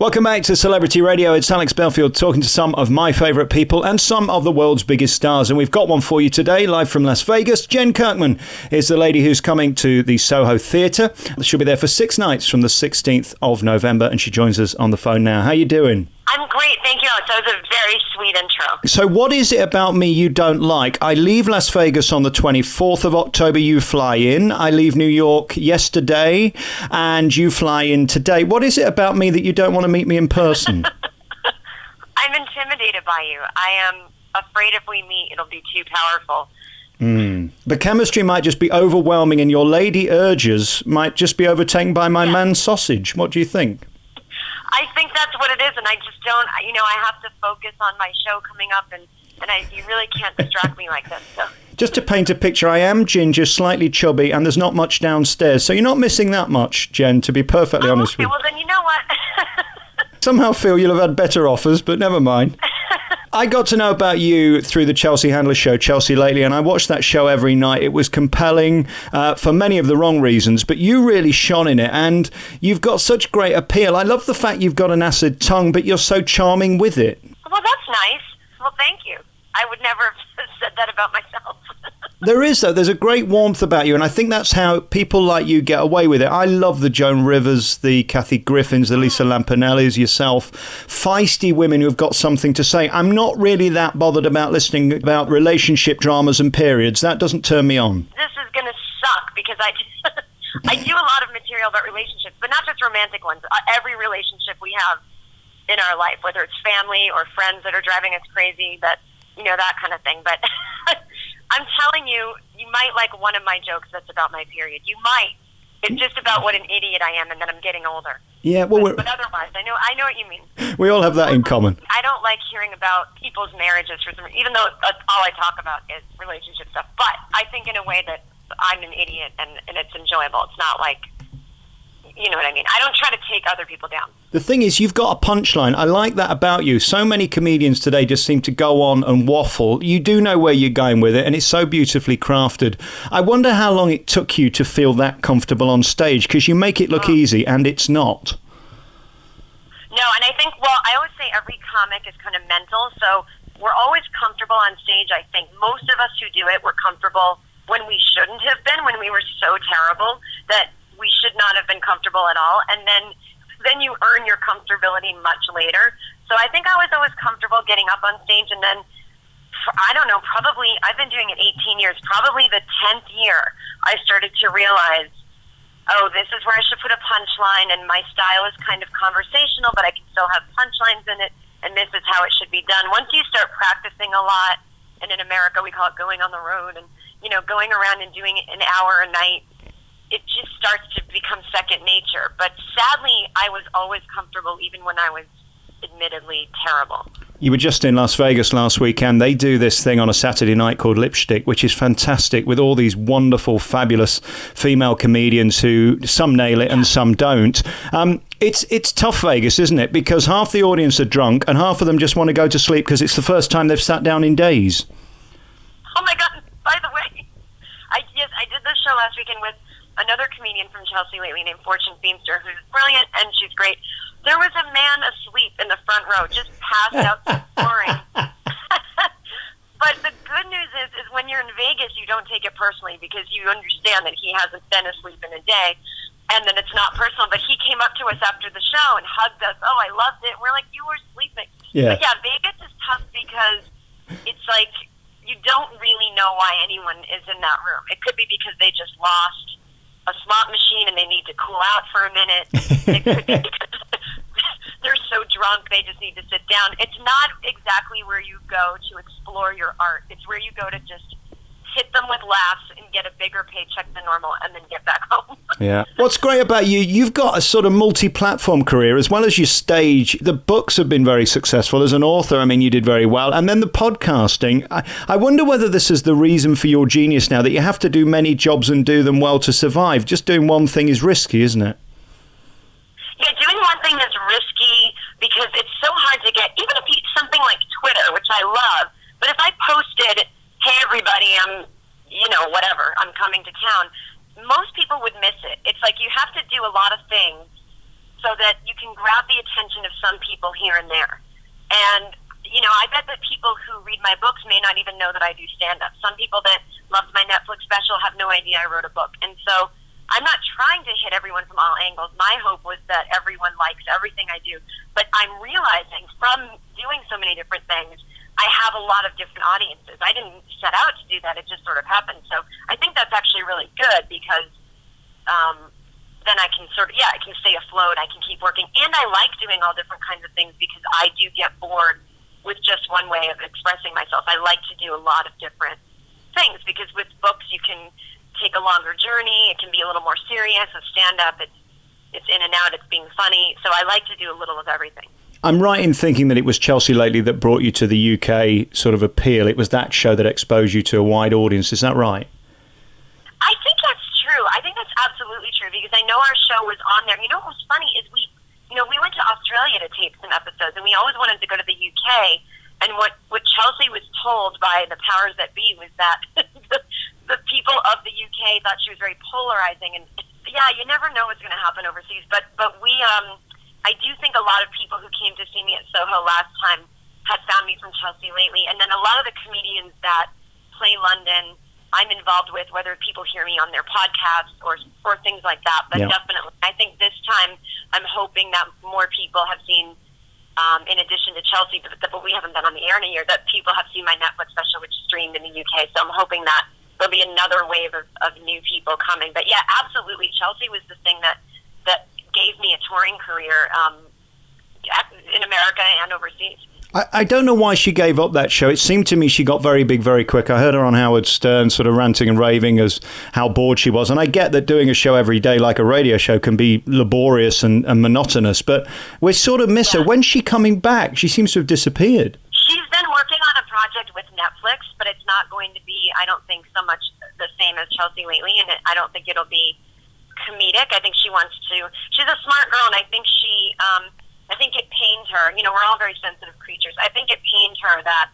Welcome back to Celebrity Radio. It's Alex Belfield talking to some of my favourite people and some of the world's biggest stars. And we've got one for you today, live from Las Vegas. Jen Kirkman is the lady who's coming to the Soho Theatre. She'll be there for 6 nights from the 16th of November, and she joins us on the phone now. How you doing? I'm great, thank you, Alex. That was a very sweet intro. So what is it about me you don't like? I leave Las Vegas on the 24th of October, you fly in. I leave New York yesterday, and you fly in today. What is it about me that you don't want to meet me in person? I'm intimidated by you. I am afraid if we meet, it'll be too powerful. The chemistry might just be overwhelming, and your lady urges might just be overtaken by my man sausage. What do you think? I think that's what it is, and I just don't, I have to focus on my show coming up, and you really can't distract me like this. So. Just to paint a picture, I am ginger, slightly chubby, and there's not much downstairs, so you're not missing that much, Jen, to be perfectly honest with you. Well, then you know what? Somehow feel you'll have had better offers, but never mind. I got to know about you through the Chelsea Handler show, Chelsea Lately, and I watched that show every night. It was compelling for many of the wrong reasons, but you really shone in it, and you've got such great appeal. I love the fact you've got an acid tongue, but you're so charming with it. Well, that's nice. Well, thank you. I would never have said that about myself. There is, though. There's a great warmth about you, and I think that's how people like you get away with it. I love the Joan Rivers, the Kathy Griffins, the Lisa Lampanellis, yourself. Feisty women who've got something to say. I'm not really that bothered about listening about relationship dramas and periods. That doesn't turn me on. This is going to suck because I do a lot of material about relationships, but not just romantic ones. Every relationship we have in our life, whether it's family or friends that are driving us crazy, that kind of thing. But I'm telling you, you might like one of my jokes that's about my period. You might. It's just about what an idiot I am and that I'm getting older. Yeah, well, but otherwise, I know what you mean. We all have that in common. I don't like hearing about people's marriages for some, even though that's all I talk about is relationship stuff. But I think in a way that I'm an idiot and it's enjoyable. It's not like, you know what I mean? I don't try to take other people down. The thing is, you've got a punchline. I like that about you. So many comedians today just seem to go on and waffle. You do know where you're going with it, and it's so beautifully crafted. I wonder how long it took you to feel that comfortable on stage, because you make it look easy, and it's not. No, and I think, well, I always say every comic is kind of mental, so we're always comfortable on stage, I think. Most of us who do it were comfortable when we shouldn't have been, when we were so terrible that we should not have been comfortable at all, and then you earn your comfortability much later. So I think I was always comfortable getting up on stage, and then, I don't know, probably, I've been doing it 18 years, probably the 10th year, I started to realize, oh, this is where I should put a punchline, and my style is kind of conversational, but I can still have punchlines in it, and this is how it should be done. Once you start practicing a lot, and in America we call it going on the road, and, going around and doing it an hour a night, it just starts to become second nature. But sadly, I was always comfortable even when I was admittedly terrible. You were just in Las Vegas last weekend. They do this thing on a Saturday night called Lipshtick, which is fantastic, with all these wonderful, fabulous female comedians who some nail it and some don't. It's tough, Vegas, isn't it? Because half the audience are drunk and half of them just want to go to sleep because it's the first time they've sat down in days. Oh my God, by the way, I did this show last weekend with another comedian from Chelsea Lately named Fortune Feimster, who's brilliant and she's great. There was a man asleep in the front row, just passed out snoring. But the good news is when you're in Vegas, you don't take it personally because you understand that he hasn't been asleep in a day and that it's not personal. But he came up to us after the show and hugged us. Oh, I loved it. We're like, you were sleeping. Yeah. But yeah, Vegas is tough because it's like you don't really know why anyone is in that room. It could be because they just lost a slot machine and they need to cool out for a minute. It could be because they're so drunk they just need to sit down. It's not exactly where you go to explore your art. It's where you go to just hit them with laughs and get a bigger paycheck than normal and then get back home. Yeah. What's great about you, you've got a sort of multi-platform career as well as your stage. The books have been very successful. As an author, I mean, you did very well. And then the podcasting. I wonder whether this is the reason for your genius now, that you have to do many jobs and do them well to survive. Just doing one thing is risky, isn't it? Yeah, doing one thing is risky because it's so hard to get, even if something like Twitter, which I love, but if I posted, hey, everybody, whatever, I'm coming to town, most people would miss it. It's like you have to do a lot of things so that you can grab the attention of some people here and there. And, I bet that people who read my books may not even know that I do stand-up. Some people that loved my Netflix special have no idea I wrote a book. And so I'm not trying to hit everyone from all angles. My hope was that everyone likes everything I do. But I'm realizing from doing so many different things, I have a lot of different audiences. I didn't set out to do that. It just sort of happened. So I think that's actually really good because then I can I can stay afloat. I can keep working. And I like doing all different kinds of things because I do get bored with just one way of expressing myself. I like to do a lot of different things because with books you can take a longer journey. It can be a little more serious. With stand-up, it's in and out. It's being funny. So I like to do a little of everything. I'm right in thinking that it was Chelsea Lately that brought you to the UK sort of appeal. It was that show that exposed you to a wide audience. Is that right? I think that's true. I think that's absolutely true because I know our show was on there. What was funny is we went to Australia to tape some episodes, and we always wanted to go to the UK. And what Chelsea was told by the powers that be was that the people of the UK thought she was very polarizing. And yeah, you never know what's going to happen overseas. But we, I do think a lot of people who came to see me at Soho last time had found me from Chelsea Lately. And then a lot of the comedians that play London, I'm involved with, whether people hear me on their podcasts or things like that. But definitely, I think this time I'm hoping that more people have seen, in addition to Chelsea, but we haven't been on the air in a year, that people have seen my Netflix special, which streamed in the UK. So I'm hoping that there'll be another wave of new people coming. But yeah, absolutely, Chelsea was the thing that gave me a touring career in America and overseas. I don't know why she gave up that show. It seemed to me she got very big very quick. I heard her on Howard Stern sort of ranting and raving as how bored she was. And I get that doing a show every day like a radio show can be laborious and monotonous, but we sort of miss her. When's she coming back? She seems to have disappeared. She's been working on a project with Netflix, but it's not going to be, I don't think, so much the same as Chelsea Lately, and I don't think it'll be comedic. I think she wants to, she's a smart girl, and I think I think it pained her. We're all very sensitive creatures. I think it pained her that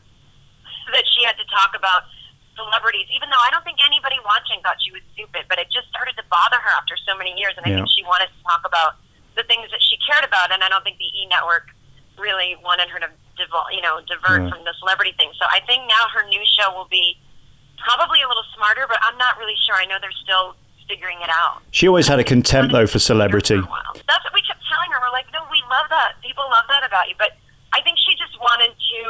she had to talk about celebrities, even though I don't think anybody watching thought she was stupid, but it just started to bother her after so many years, and I think she wanted to talk about the things that she cared about, and I don't think the E! Network really wanted her to divert from the celebrity thing. So I think now her new show will be probably a little smarter, but I'm not really sure. I know they're still figuring it out. She always had a contempt, though, for celebrity. That's what we kept telling her. We're like, no, we love that. People love that about you. But I think she just wanted to,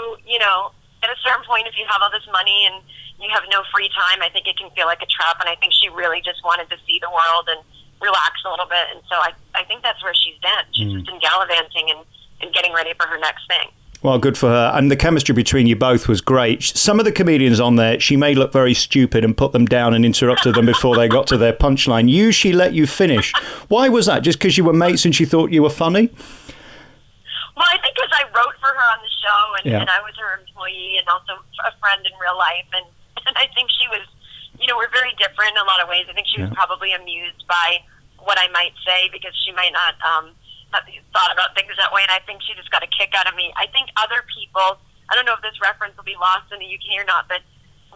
at a certain point, if you have all this money and you have no free time, I think it can feel like a trap. And I think she really just wanted to see the world and relax a little bit. And so I think that's where she's been. She's just been gallivanting and getting ready for her next thing. Well, good for her. And the chemistry between you both was great. Some of the comedians on there, she may look very stupid and put them down and interrupted them before they got to their punchline. She let you finish. Why was that? Just because you were mates and she thought you were funny? Well, I think because I wrote for her on the show and I was her employee and also a friend in real life. And I think she was, we're very different in a lot of ways. I think she was probably amused by what I might say because she might not thought about things that way, and I think she just got a kick out of me. I think other people, I don't know if this reference will be lost in the UK or not, but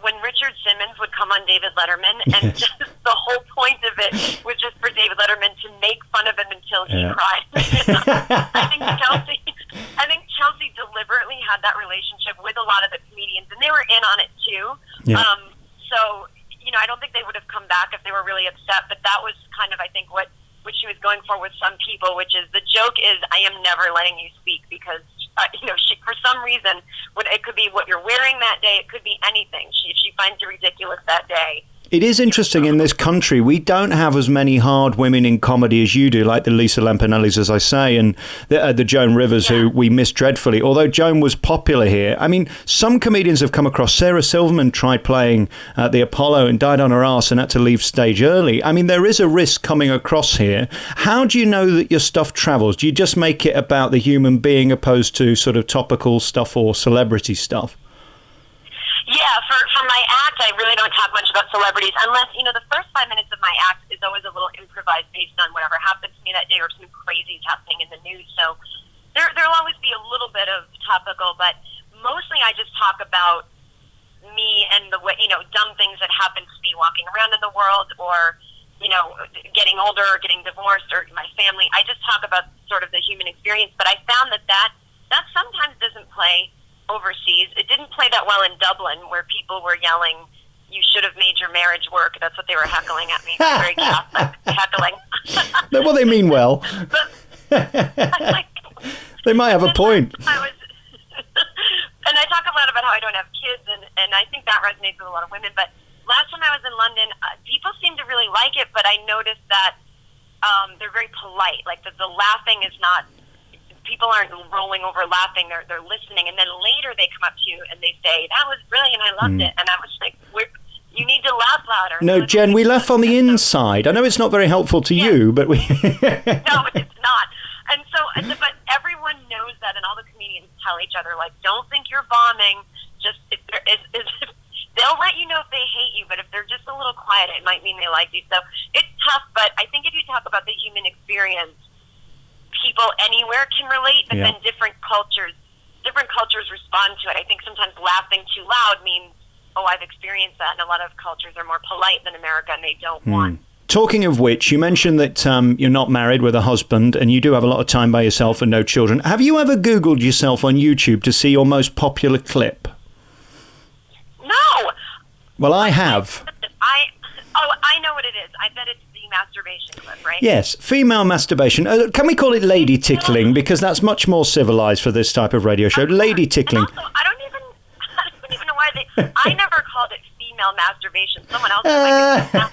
when Richard Simmons would come on David Letterman, and just the whole point of it was just for David Letterman to make fun of him until he cried. I think Chelsea deliberately had that relationship with a lot of the comedians, and they were in on it too. So, I don't think they would have come back if they were really upset, but that was kind of, I think, what she was going for with some people, which is the joke is I am never letting you speak because, she, for some reason, it could be what you're wearing that day. It could be anything. If she finds you ridiculous that day. It is interesting in this country, we don't have as many hard women in comedy as you do, like the Lisa Lampanellis, as I say, and the Joan Rivers, who we miss dreadfully, although Joan was popular here. I mean, some comedians have come across. Sarah Silverman tried playing the Apollo and died on her arse and had to leave stage early. I mean, there is a risk coming across here. How do you know that your stuff travels? Do you just make it about the human being opposed to sort of topical stuff or celebrity stuff? Yeah, for my act, I really don't talk much about celebrities unless, the first 5 minutes of my act is always a little improvised based on whatever happens to me that day or something crazy is happening in the news. So there'll always be a little bit of topical, but mostly I just talk about me and the way, dumb things that happen to me walking around in the world or, getting older or getting divorced or my family. I just talk about sort of the human experience, but I found that went well in Dublin, where people were yelling, "You should have made your marriage work." That's what they were heckling at me. Very Catholic heckling. Well, they mean well. Like, they might have a point. And I talk a lot about how I don't have kids, and I think that resonates with a lot of women. But last time I was in London, people seem to really like it, but I noticed that they're very polite. Like the laughing is not, people aren't rolling over laughing, they're listening. And then later they come up to you and they say, "That was brilliant, I loved it." And I was like, you need to laugh louder. No, Jen, we laugh on the inside. I know it's not very helpful to you, but we... No, it's not. And so, but everyone knows that, and all the comedians tell each other, like, don't think you're bombing. Just, if they'll let you know if they hate you, but if they're just a little quiet, it might mean they like you. So it's tough, but I think if you talk about the human experience, people anywhere can relate, but then different cultures respond to it. I think sometimes laughing too loud means, oh, I've experienced that, and a lot of cultures are more polite than America, and they don't want. Talking of which, you mentioned that you're not married with a husband and you do have a lot of time by yourself and no children. Have you ever Googled yourself on YouTube to see your most popular clip? No. Well, I have. I know what it is. I bet it's the masturbation clip, right? Yes, female masturbation. Can we call it lady tickling? Because that's much more civilized for this type of radio show. Lady tickling. And also, I don't even know why I never called it female masturbation. Someone else might be. But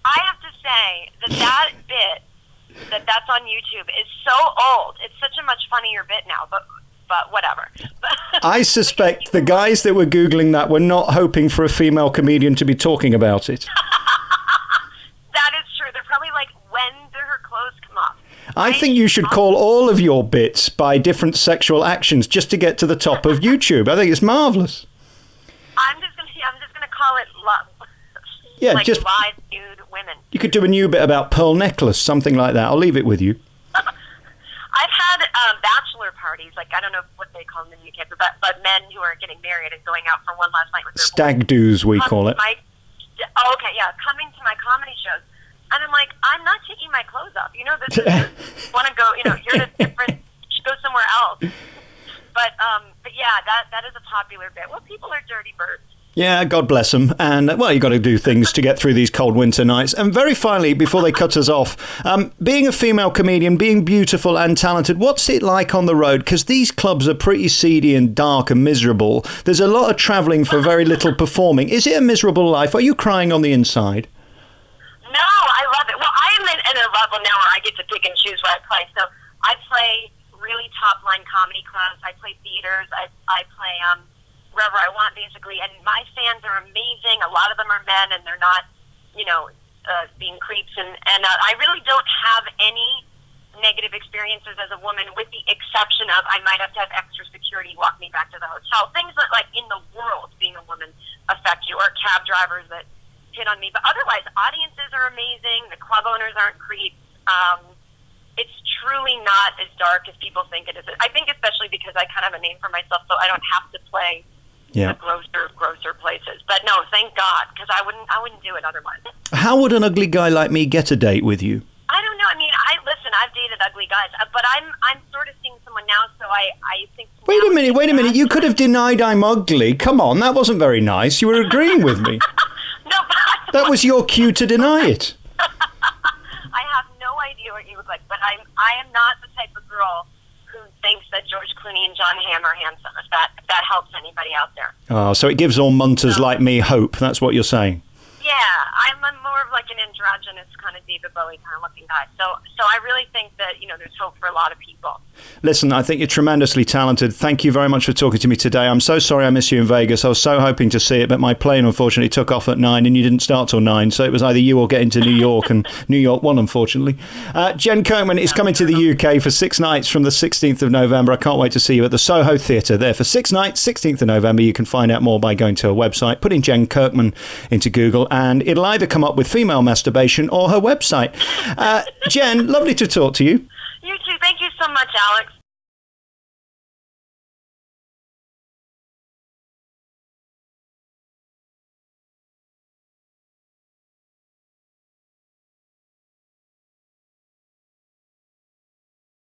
I have to say that bit that's on YouTube is so old. It's such a much funnier bit now, but whatever. I suspect the guys that were Googling that were not hoping for a female comedian to be talking about it. That is true. They're probably like, when do her clothes come off? I think you should call all of your bits by different sexual actions just to get to the top of YouTube. I think it's marvellous. I'm just gonna call it love. Yeah, like just live nude women. You could do a new bit about pearl necklace, something like that. I'll leave it with you. I've had bachelor parties, like I don't know what they call them in the UK, but men who are getting married and going out for one last night with their stag do's, we call it. Coming to my comedy shows, and I'm like, I'm not taking my clothes off. You know, this is want to go. You know, you're in a different. Go somewhere else. But yeah, that is a popular bit. Well, people are dirty birds. Yeah, God bless them. And, well, you've got to do things to get through these cold winter nights. And very finally, before they cut us off, being a female comedian, being beautiful and talented, what's it like on the road? Because these clubs are pretty seedy and dark and miserable. There's a lot of travelling for very little performing. Is it a miserable life? Are you crying on the inside? No, I love it. Well, I am in a level now where I get to pick and choose where I play. So I play really top-line comedy clubs. I play theaters. I play... wherever I want, basically, and my fans are amazing. A lot of them are men, and they're not, being creeps, and I really don't have any negative experiences as a woman, with the exception of I might have to have extra security walk me back to the hotel. Things that, like, in the world, being a woman affect you, or cab drivers that hit on me. But otherwise, audiences are amazing. The club owners aren't creeps. It's truly not as dark as people think it is. I think especially because I kind of have a name for myself, so I don't have to play the grosser places. But no, thank God, because I wouldn't do it otherwise. How would an ugly guy like me get a date with you? I don't know. I mean, I've dated ugly guys, but I'm sort of seeing someone now, so I think... Wait a minute. You could have denied I'm ugly. Come on, that wasn't very nice. You were agreeing with me. No, but... That was your cue to deny it. I have no idea what you look like, but I am not the type of girl who thinks that George Clooney and John Hamm are handsome, if that helps anybody out there. Oh, so it gives all munters like me hope. That's what you're saying. Yeah, I'm more of like an androgynous kind of David Bowie kind of looking guy. So I really think that, there's hope for a lot of people. Listen, I think you're tremendously talented. Thank you very much for talking to me today. I'm so sorry I missed you in Vegas. I was so hoping to see it, but my plane unfortunately took off at 9 and you didn't start till 9. So it was either you or getting to New York, and New York won, unfortunately. Jen Kirkman is coming to the UK for 6 nights from the 16th of November. I can't wait to see you at the Soho Theatre there for 6 nights, 16th of November. You can find out more by going to her website, putting Jen Kirkman into Google, and it'll either come up with female masturbation or her website. Jen, lovely to talk to you. You too. Thank you so much, Alex.